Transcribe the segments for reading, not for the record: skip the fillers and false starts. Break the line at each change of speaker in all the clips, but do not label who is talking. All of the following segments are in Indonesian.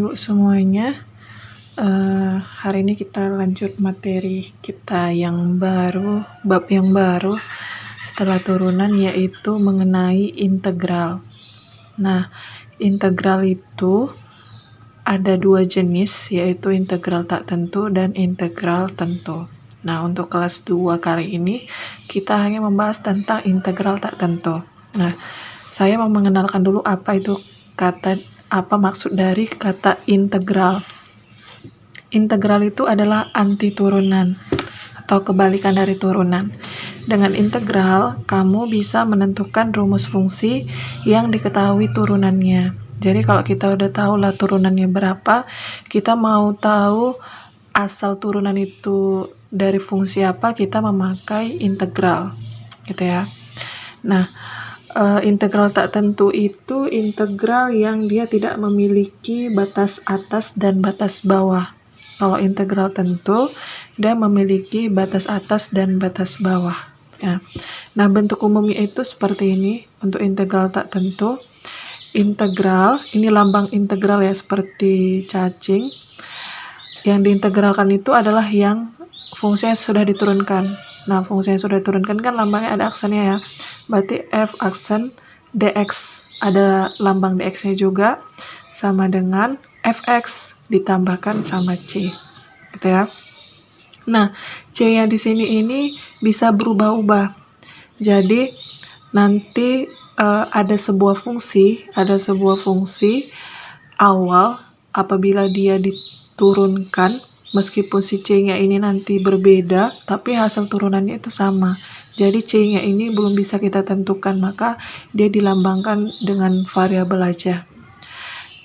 Ibu semuanya. Hari ini kita lanjut materi kita yang baru, bab yang baru setelah turunan, yaitu mengenai integral. Nah, integral itu ada dua jenis, yaitu integral tak tentu dan integral tentu. Nah, untuk kelas 2 kali ini kita hanya membahas tentang integral tak tentu. Nah, saya mau mengenalkan dulu apa maksud dari kata integral. Integral itu adalah anti turunan atau kebalikan dari turunan. Dengan integral, kamu bisa menentukan rumus fungsi yang diketahui turunannya. Jadi kalau kita udah tahu lah turunannya berapa, kita mau tahu asal turunan itu dari fungsi apa, kita memakai integral, gitu ya. Nah, integral tak tentu itu integral yang dia tidak memiliki batas atas dan batas bawah. Kalau integral tentu, dia memiliki batas atas dan batas bawah. Ya. Nah, bentuk umumnya itu seperti ini. Untuk integral tak tentu, integral, ini lambang integral ya, seperti cacing. Yang diintegralkan itu adalah yang fungsinya sudah diturunkan. Nah, fungsi yang sudah diturunkan kan lambangnya ada aksennya ya. Berarti f aksen dx, ada lambang dx-nya juga, sama dengan fx ditambahkan sama c, gitu ya. Nah, c-nya di sini ini bisa berubah-ubah. Jadi nanti ada sebuah fungsi awal apabila dia diturunkan, meskipun si C-nya ini nanti berbeda, tapi hasil turunannya itu sama. Jadi C-nya ini belum bisa kita tentukan, maka dia dilambangkan dengan variabel aja.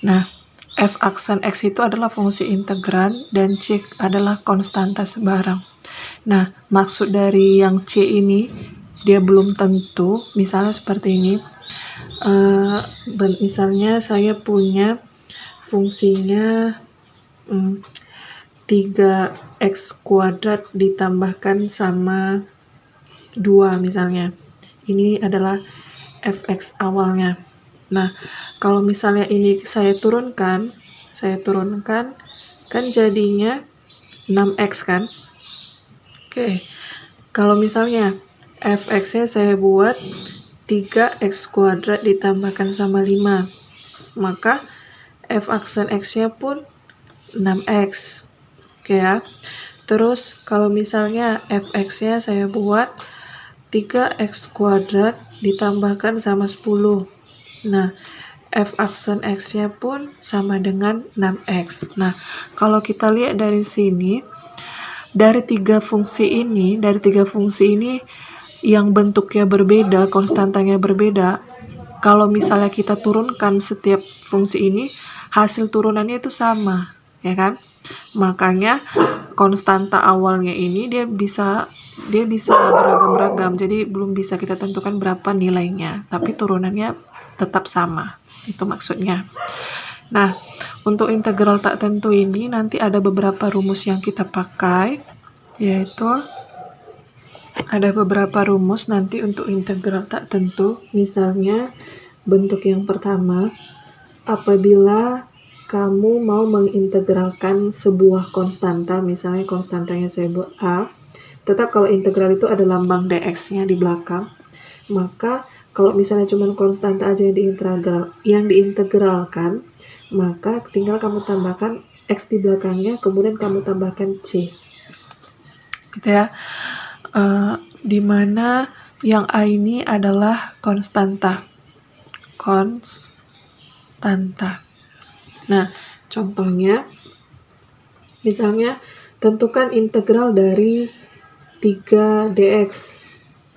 Nah, f aksen x itu adalah fungsi integran dan c adalah konstanta sebarang. Nah, maksud dari yang c ini, dia belum tentu, misalnya seperti ini. Misalnya saya punya fungsinya 3x kuadrat ditambahkan sama 2 misalnya. Ini adalah fx awalnya. Nah, kalau misalnya ini saya turunkan kan jadinya 6x kan. Oke. Kalau misalnya fx-nya saya buat 3x kuadrat ditambahkan sama 5, maka f aksen x-nya pun 6x. Oke ya. Terus kalau misalnya fx-nya saya buat 3x kuadrat ditambahkan sama 10. Nah, f aksen x-nya pun sama dengan 6x. Nah, kalau kita lihat dari sini, dari tiga fungsi ini yang bentuknya berbeda, konstantanya berbeda, kalau misalnya kita turunkan setiap fungsi ini, hasil turunannya itu sama, ya kan? Makanya konstanta awalnya ini dia bisa beragam-ragam, jadi belum bisa kita tentukan berapa nilainya, tapi turunannya tetap sama. Itu maksudnya. Nah, untuk integral tak tentu ini nanti ada beberapa rumus yang kita pakai, yaitu ada beberapa rumus nanti untuk integral tak tentu. Misalnya bentuk yang pertama, apabila kamu mau mengintegralkan sebuah konstanta, misalnya konstantanya saya buat A, tetap kalau integral itu ada lambang dx-nya di belakang, maka kalau misalnya cuma konstanta aja yang diintegralkan, maka tinggal kamu tambahkan x di belakangnya, kemudian kamu tambahkan c, gitu ya. Dimana yang a ini adalah konstanta. Nah, contohnya, misalnya tentukan integral dari 3 dx.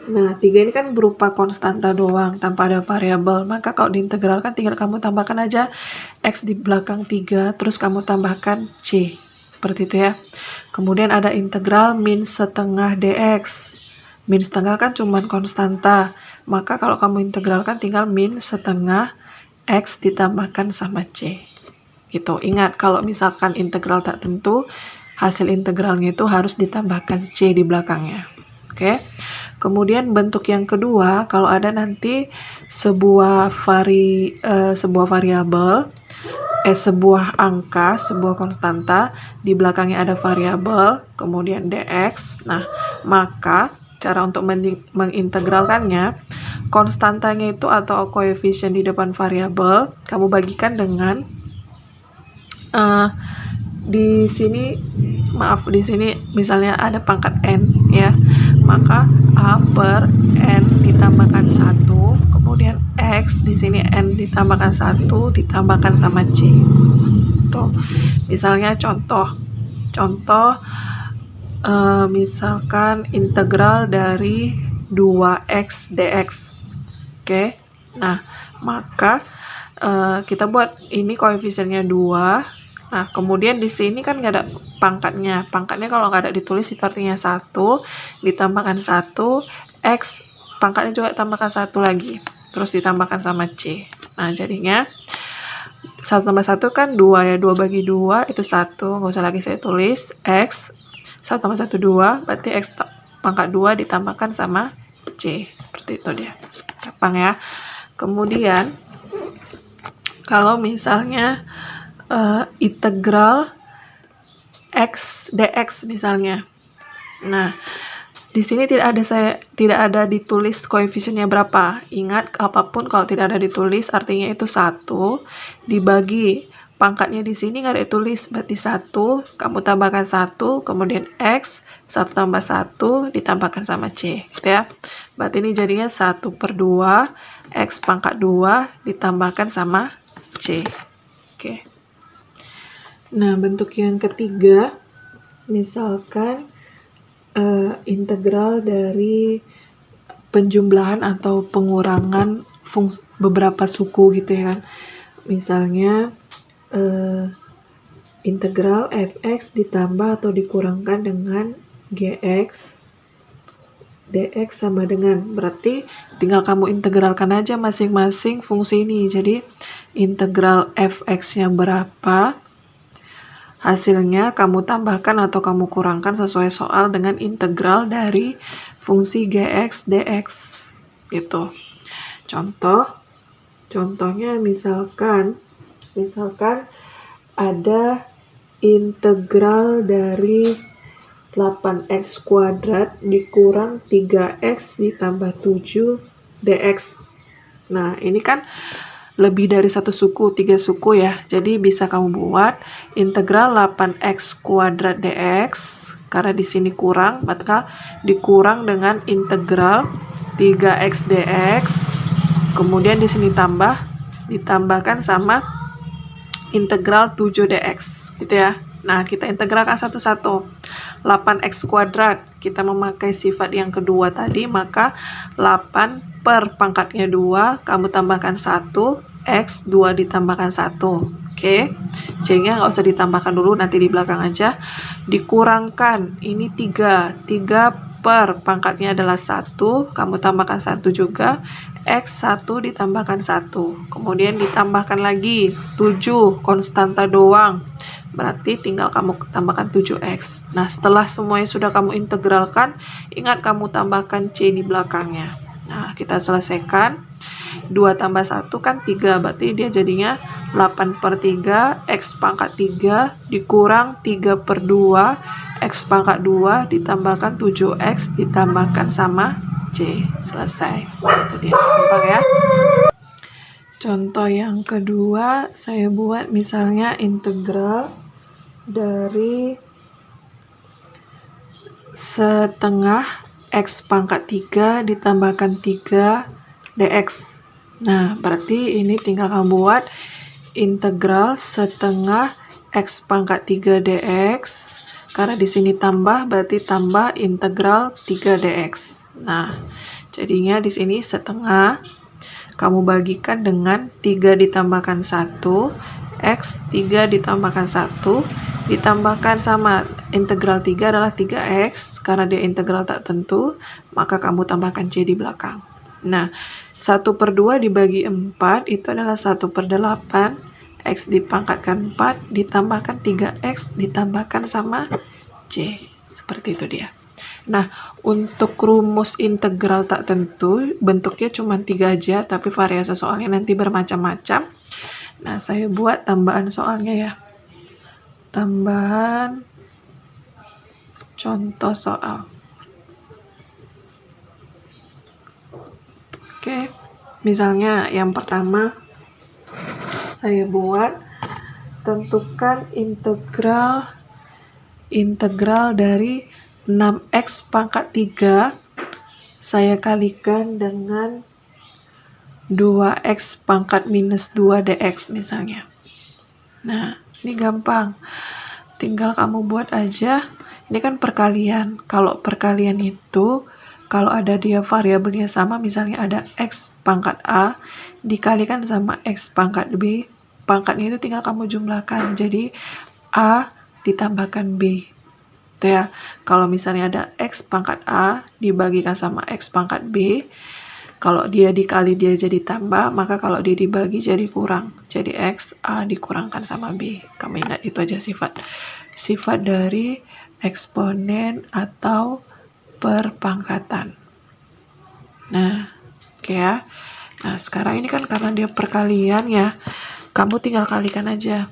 Nah, 3 ini kan berupa konstanta doang, tanpa ada variabel. Maka kalau diintegralkan, tinggal kamu tambahkan aja x di belakang 3, terus kamu tambahkan c. Seperti itu ya. Kemudian ada integral min setengah dx. Min setengah kan cuma konstanta. Maka kalau kamu integralkan, tinggal min setengah x ditambahkan sama c. Gitu. Ingat, kalau misalkan integral tak tentu, hasil integralnya itu harus ditambahkan c di belakangnya. Oke. Kemudian bentuk yang kedua, kalau ada nanti sebuah variabel sebuah angka, sebuah konstanta, di belakangnya ada variabel, kemudian dx. Nah, maka cara untuk mengintegralkannya, konstantanya itu atau koefisien di depan variabel, kamu bagikan dengan di sini, maaf, di sini misalnya ada pangkat n ya, maka a per n ditambahkan 1, kemudian x di sini n ditambahkan 1 ditambahkan sama c. Tuh, misalnya contoh misalkan integral dari 2x dx. Oke. Nah, maka kita buat ini koefisiennya 2. Nah, kemudian di sini kan nggak ada pangkatnya. Pangkatnya kalau nggak ada ditulis itu artinya 1, ditambahkan 1, x, pangkatnya juga tambahkan 1 lagi. Terus ditambahkan sama C. Nah, jadinya 1 tambah 1 kan 2 ya. 2 bagi 2 itu 1. Nggak usah lagi saya tulis. X, 1 tambah 1, 2. Berarti X pangkat 2 ditambahkan sama C. Seperti itu dia. Gampang ya. Kemudian, kalau misalnya integral x dx misalnya. Nah, di sini tidak ada ditulis koefisiennya berapa. Ingat, apapun kalau tidak ada ditulis artinya itu 1 dibagi pangkatnya di sini nggak ada ditulis, berarti 1, kamu tambahkan 1, kemudian x 1 tambah 1 ditambahkan sama c, gitu ya. Berarti ini jadinya 1/2 x pangkat 2 ditambahkan sama c. Oke. Nah, bentuk yang ketiga, misalkan integral dari penjumlahan atau pengurangan beberapa suku gitu ya kan. Misalnya integral fx ditambah atau dikurangkan dengan gx dx sama dengan, berarti tinggal kamu integralkan aja masing-masing fungsi ini. Jadi integral fx-nya berapa, hasilnya kamu tambahkan atau kamu kurangkan sesuai soal dengan integral dari fungsi gx dx gitu. Contohnya misalkan ada integral dari 8x kuadrat dikurang 3x ditambah 7 dx. Nah, ini kan lebih dari 1 suku, 3 suku ya. Jadi bisa kamu buat integral 8x kuadrat dx, karena di sini kurang, maka dikurang dengan integral 3x dx. Kemudian di sini ditambahkan sama integral 7 dx, gitu ya. Nah, kita integralkan satu-satu. 8x kuadrat, kita memakai sifat yang kedua tadi, maka 8 per pangkatnya 2, kamu tambahkan 1, x, 2 ditambahkan 1. Oke, C-nya nggak usah ditambahkan dulu, nanti di belakang aja. Dikurangkan, ini 3 per pangkatnya adalah 1, kamu tambahkan 1 juga, x 1 ditambahkan 1, kemudian ditambahkan lagi 7, konstanta doang, berarti tinggal kamu tambahkan 7x. Nah, setelah semuanya sudah kamu integralkan, ingat kamu tambahkan C di belakangnya. Nah, kita selesaikan. 2 tambah 1 kan 3, berarti dia jadinya 8/3, x pangkat 3 dikurang 3/2, x pangkat 2 ditambahkan 7x ditambahkan sama C. Selesai. Itu dia, gampang ya. Contoh yang kedua, saya buat misalnya integral dari setengah x pangkat 3 ditambahkan 3 dx. Nah, berarti ini tinggal kamu buat integral setengah x pangkat 3 dx. Karena di sini tambah, berarti tambah integral 3 dx. Nah, jadinya di sini setengah kamu bagikan dengan 3 ditambahkan 1, x 3 ditambahkan 1, ditambahkan sama integral 3 adalah 3x, karena dia integral tak tentu, maka kamu tambahkan c di belakang. Nah, 1/2 dibagi 4 itu adalah 1/8, x dipangkatkan 4, ditambahkan 3x, ditambahkan sama c. Seperti itu dia. Nah, untuk rumus integral tak tentu, bentuknya cuma 3 aja, tapi variasi soalnya nanti bermacam-macam. Nah, saya buat tambahan soalnya ya. Tambahan contoh soal. Oke, misalnya yang pertama saya buat tentukan integral dari 6x pangkat 3 saya kalikan dengan 2x pangkat minus 2 dx misalnya. Nah, ini gampang. Tinggal kamu buat aja. Ini kan perkalian. Kalau perkalian itu, kalau ada dia variabelnya sama, misalnya ada x pangkat A dikalikan sama x pangkat B, pangkatnya itu tinggal kamu jumlahkan. Jadi A ditambahkan B. Itu ya. Kalau misalnya ada x pangkat A dibagikan sama x pangkat B, kalau dia dikali dia jadi tambah, maka kalau dia dibagi jadi kurang. Jadi x A dikurangkan sama B. Kamu ingat itu aja sifat dari eksponen atau perpangkatan. Nah, oke ya. Nah, sekarang ini kan karena dia perkalian ya, kamu tinggal kalikan aja.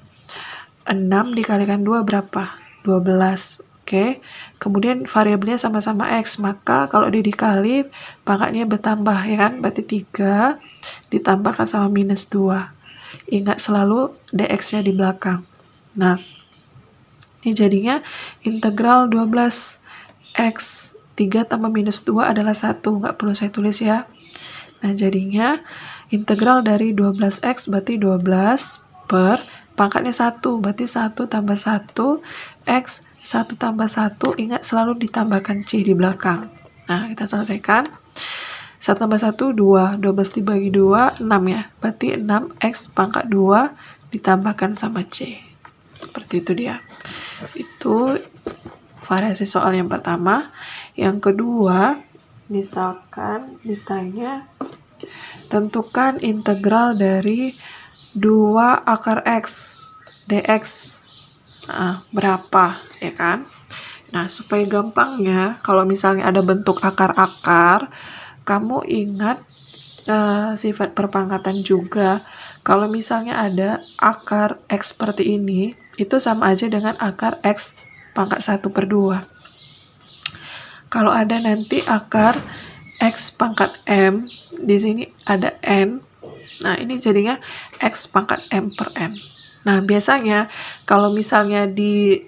6 dikalikan 2 berapa? 12. Oke, kemudian variabelnya sama-sama x, maka kalau dia dikali, pangkatnya bertambah ya kan, berarti 3 ditambahkan sama minus 2. Ingat selalu dx-nya di belakang. Nah, ini jadinya integral 12 x 3 tambah minus 2 adalah 1, nggak perlu saya tulis ya. Nah, jadinya integral dari 12x berarti 12 per pangkatnya 1, berarti 1 tambah 1 x 1 tambah 1, ingat selalu ditambahkan C di belakang. Nah, kita selesaikan. 1 tambah 1, 2. 12 dibagi 2, 6 ya. Berarti 6x pangkat 2 ditambahkan sama C. Seperti itu dia. Itu variasi soal yang pertama. Yang kedua, misalkan ditanya, tentukan integral dari 2 akar x dx. Nah, berapa ya kan? Nah, supaya gampangnya kalau misalnya ada bentuk akar-akar, kamu ingat sifat perpangkatan juga. Kalau misalnya ada akar x seperti ini, itu sama aja dengan akar x pangkat 1/2. Kalau ada nanti akar x pangkat m, di sini ada n. Nah, ini jadinya x pangkat m per n. Nah, biasanya kalau misalnya di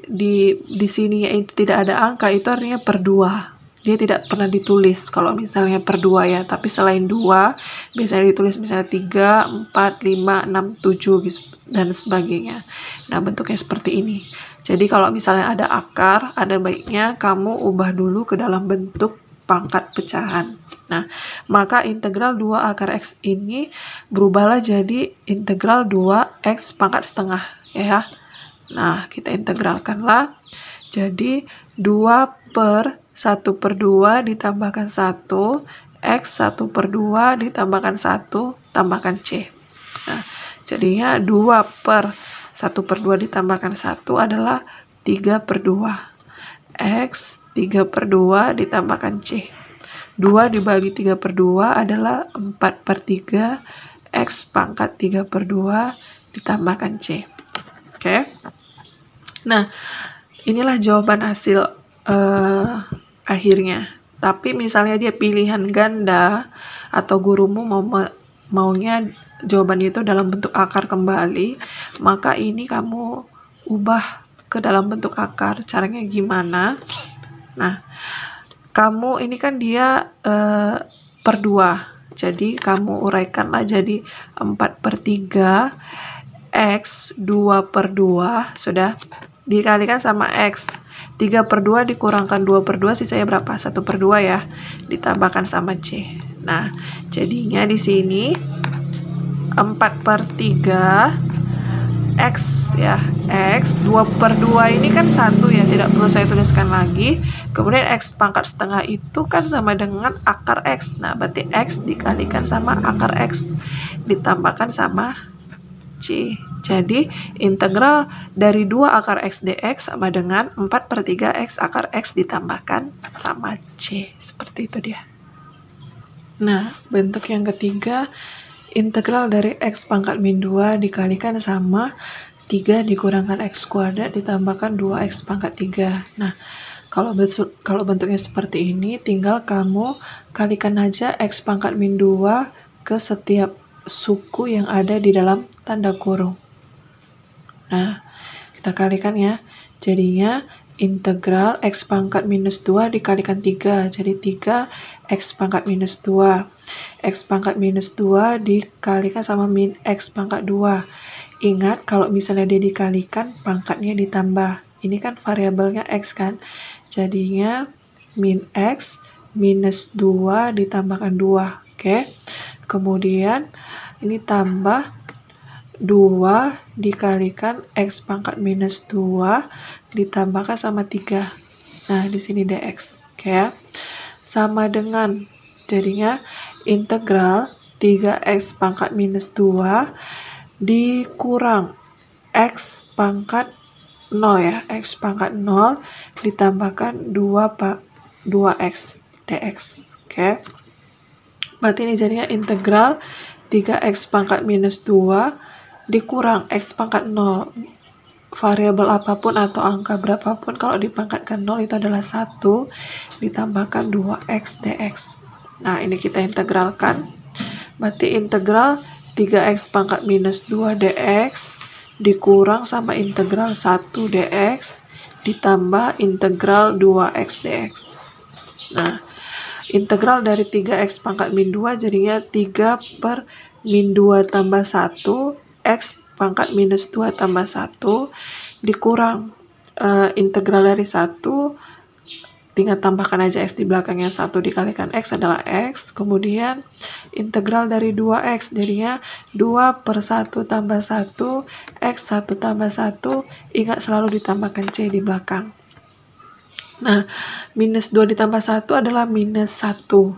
sini itu tidak ada angka, itu artinya per 2. Dia tidak pernah ditulis kalau misalnya per 2 ya, tapi selain 2 biasanya ditulis misalnya 3, 4, 5, 6, 7 dan sebagainya. Nah, bentuknya seperti ini. Jadi kalau misalnya ada akar, ada baiknya kamu ubah dulu ke dalam bentuk pangkat pecahan. Nah, maka integral 2 akar x ini berubahlah jadi integral 2x pangkat setengah ya. Nah, kita integralkanlah. Jadi 2 per 1/2 ditambahkan 1, x 1/2 ditambahkan 1, tambahkan c. Nah, jadinya 2 per 1/2 ditambahkan 1 adalah 3/2. X 3/2 ditambahkan C. 2 dibagi 3/2 adalah 4/3. X pangkat 3/2 ditambahkan C. Oke. Nah, inilah jawaban hasil akhirnya. Tapi misalnya dia pilihan ganda atau gurumu maunya jawaban itu dalam bentuk akar kembali, maka ini kamu ubah ke dalam bentuk akar. Caranya gimana? Nah, kamu ini kan dia per 2. Jadi kamu uraikanlah jadi 4/3 x 2/2 sudah dikalikan sama x 3/2 dikurangkan 2/2 sisanya berapa? 1/2 ya, ditambahkan sama c. Nah, jadinya di sini 4/3 x ya, x 2/2 ini kan 1 ya, tidak perlu saya tuliskan lagi. Kemudian x pangkat setengah itu kan sama dengan akar x. Nah, berarti x dikalikan sama akar x ditambahkan sama c. Jadi integral dari 2 akar x dx sama dengan 4/3 x akar x ditambahkan sama c. Seperti itu dia. Nah, bentuk yang ketiga, integral dari X pangkat min 2 dikalikan sama 3 dikurangkan X kuadrat ditambahkan 2X pangkat 3. Nah, kalau bentuknya seperti ini, tinggal kamu kalikan aja X pangkat min 2 ke setiap suku yang ada di dalam tanda kurung. Nah, kita kalikan ya. Jadinya integral X pangkat minus 2 dikalikan 3. Jadi 3 X pangkat minus 2. X pangkat minus 2 dikalikan sama min X pangkat 2. Ingat, kalau misalnya dia dikalikan, pangkatnya ditambah. Ini kan variabelnya X kan. Jadinya min X minus 2 ditambahkan 2. Oke. Kemudian ini tambah 2 dikalikan X pangkat minus 2 ditambahkan sama 3. Nah, di sini dx. Oke ya. Sama dengan, jadinya integral 3X pangkat minus 2 dikurang X pangkat 0 ya. X pangkat 0 ditambahkan 2X dx. Oke. Berarti ini jadinya integral 3X pangkat minus 2 dikurang X pangkat 0. Variabel apapun atau angka berapapun kalau dipangkatkan 0 itu adalah 1 ditambahkan 2X dx. Nah, ini kita integralkan. Berarti integral 3X pangkat minus 2 dx dikurang sama integral 1 dx ditambah integral 2X dx. Nah, integral dari 3X pangkat min 2 jadinya 3 per min 2 tambah 1 X pangkat minus 2 tambah 1 dikurang integral dari 1, tinggal tambahkan aja X di belakangnya, 1 dikalikan X adalah X, kemudian integral dari 2X, jadinya 2 per 1 tambah 1, X 1 tambah 1, ingat selalu ditambahkan C di belakang. Nah, minus 2 ditambah 1 adalah minus 1.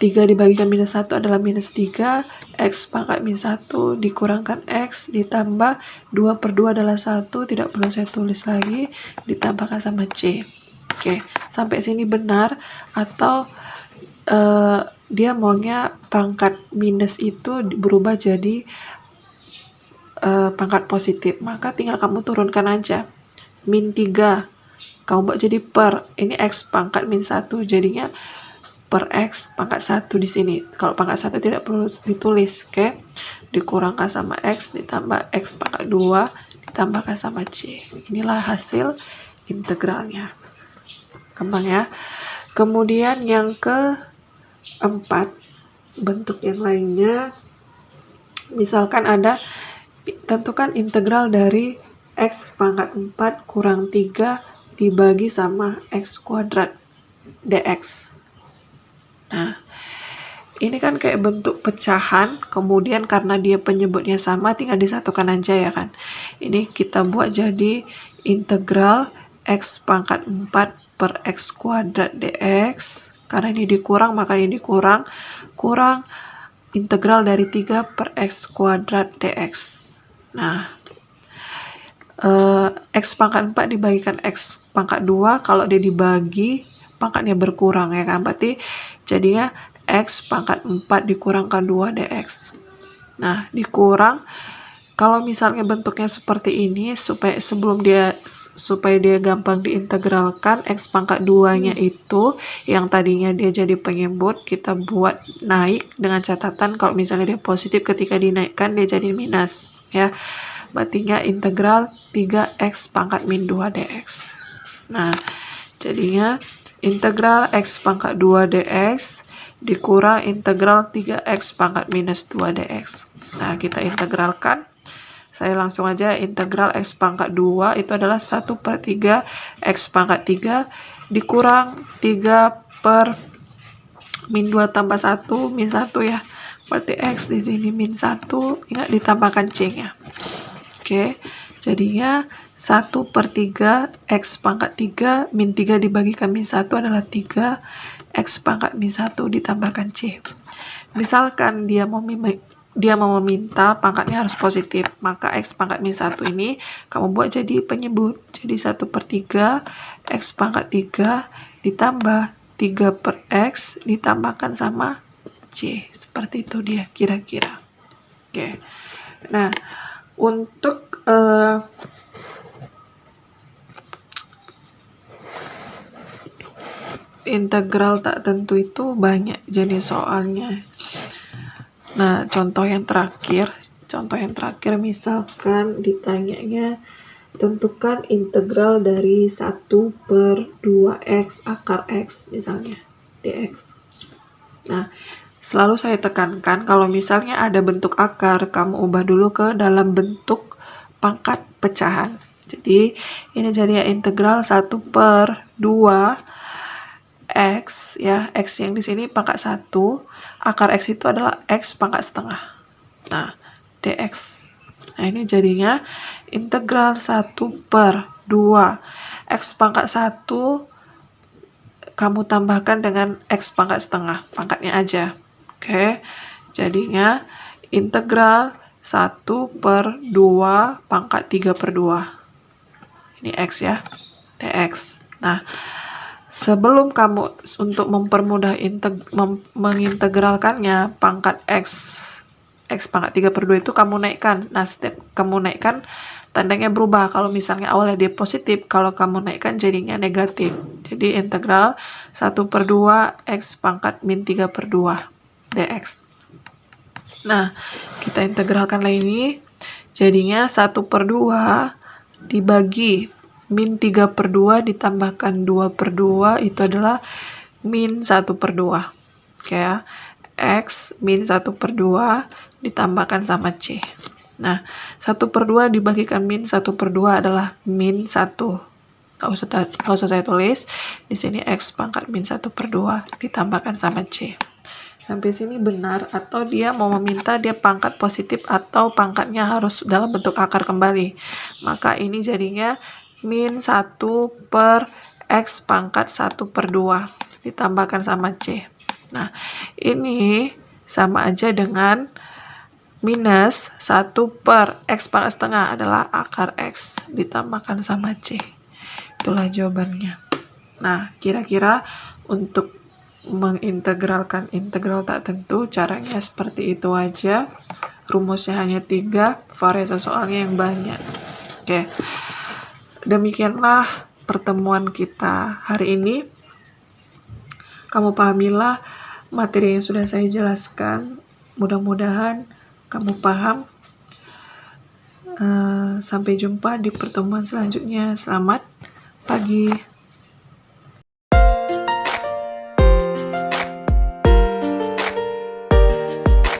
3 dibagikan minus 1 adalah minus 3, X pangkat min 1 dikurangkan X ditambah 2 per 2 adalah 1, tidak perlu saya tulis lagi, ditambahkan sama C. Oke, sampai sini benar, atau dia maunya pangkat minus itu berubah jadi pangkat positif, maka tinggal kamu turunkan aja. Min 3, kamu buat jadi per, ini X pangkat min 1, jadinya per X pangkat 1 di sini. Kalau pangkat 1 tidak perlu ditulis, oke? Dikurangkan sama X ditambah X pangkat 2 ditambahkan sama C. Inilah hasil integralnya. Gampang ya. Kemudian yang keempat, bentuk yang lainnya, misalkan ada, tentukan integral dari X pangkat 4 kurang 3 dibagi sama X kuadrat dx. Nah, ini kan kayak bentuk pecahan, kemudian karena dia penyebutnya sama, tinggal disatukan aja ya kan. Ini kita buat jadi integral X pangkat 4 per X kuadrat dx. Karena ini dikurang, maka ini dikurang. Kurang integral dari 3 per X kuadrat dx. Nah, X pangkat 4 dibagikan X pangkat 2, kalau dia dibagi, pangkatnya berkurang ya kan. Berarti jadinya X pangkat 4 dikurangkan 2 dx. Nah, dikurang, kalau misalnya bentuknya seperti ini, supaya dia gampang diintegralkan, X pangkat 2-nya itu yang tadinya dia jadi penyebut, kita buat naik dengan catatan kalau misalnya dia positif, ketika dinaikkan dia jadi minus ya. Berarti integral 3X pangkat min 2 dx. Nah, jadinya integral X pangkat 2 dx dikurang integral 3X pangkat minus 2 dx. Nah, kita integralkan. Saya langsung aja, integral X pangkat 2 itu adalah 1 per 3 X pangkat 3 dikurang 3 per min 2 tambah 1, min 1 ya. Berarti X di sini min 1, ingat ditambahkan C-nya. Oke, jadinya 1 per 3 X pangkat 3 min 3 dibagikan min 1 adalah 3 X pangkat min 1 ditambahkan C. Misalkan dia mau meminta pangkatnya harus positif, maka X pangkat min 1 ini kamu buat jadi penyebut. Jadi 1 per 3 X pangkat 3 ditambah 3 per X ditambahkan sama C. Seperti itu dia kira-kira. Oke. Nah, untuk integral tak tentu itu banyak jenis soalnya. Nah, contoh yang terakhir misalkan ditanyanya tentukan integral dari 1/2x akar x misalnya, dx. Nah, selalu saya tekankan kalau misalnya ada bentuk akar, kamu ubah dulu ke dalam bentuk pangkat pecahan. Jadi, ini jadi integral 1/2 x ya, x yang di sini pangkat 1, akar x itu adalah x pangkat setengah. Nah, dx. Nah, ini jadinya integral 1/2 x pangkat 1 kamu tambahkan dengan x pangkat setengah, pangkatnya aja. Oke, jadinya integral 1/2 pangkat 3/2. Ini x ya, dx. Nah, sebelum kamu untuk mempermudah mengintegralkannya, pangkat x pangkat 3/2 itu kamu naikkan. Nah, step kamu naikkan, tandanya berubah. Kalau misalnya awalnya dia positif, kalau kamu naikkan jadinya negatif. Jadi integral 1/2 x pangkat min 3/2 dx. Nah, kita integralkan lagi ini, jadinya 1/2 dibagi min 3/2 ditambahkan 2/2 itu adalah min 1/2. Oke ya, x min 1/2 ditambahkan sama c. Nah, 1/2 dibagikan min 1/2 adalah min 1. Nggak usah saya tulis. Di sini x pangkat min 1/2 ditambahkan sama c. Sampai sini benar, atau dia mau meminta dia pangkat positif atau pangkatnya harus dalam bentuk akar kembali. Maka ini jadinya min 1/x pangkat 1/2 ditambahkan sama c. Nah, ini sama aja dengan minus 1/x pangkat setengah adalah akar x ditambahkan sama c. Itulah jawabannya. Nah, kira-kira untuk mengintegralkan integral tak tentu caranya seperti itu aja. Rumusnya hanya 3, variasi soalnya yang banyak. Oke, demikianlah pertemuan kita hari ini. Kamu pahamilah materi yang sudah saya jelaskan. Mudah-mudahan kamu paham. Sampai jumpa di pertemuan selanjutnya. Selamat pagi.